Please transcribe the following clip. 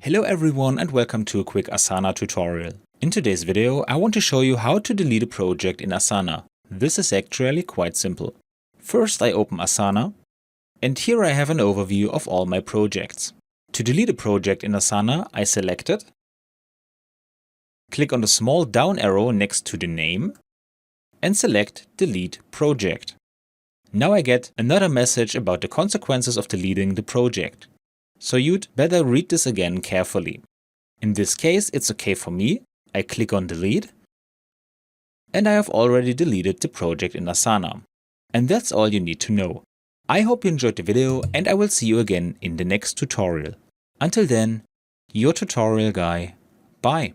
Hello everyone and welcome to a quick Asana tutorial. In today's video I want to show you how to delete a project in Asana. This is actually quite simple. First I open Asana and here I have an overview of all my projects. To delete a project in Asana I select it, click on the small down arrow next to the name and select Delete Project. Now I get another message about the consequences of deleting the project. So you'd better read this again carefully. In this case, it's okay for me. I click on delete and I have already deleted the project in Asana. And that's all you need to know. I hope you enjoyed the video and I will see you again in the next tutorial. Until then, your tutorial guy. Bye.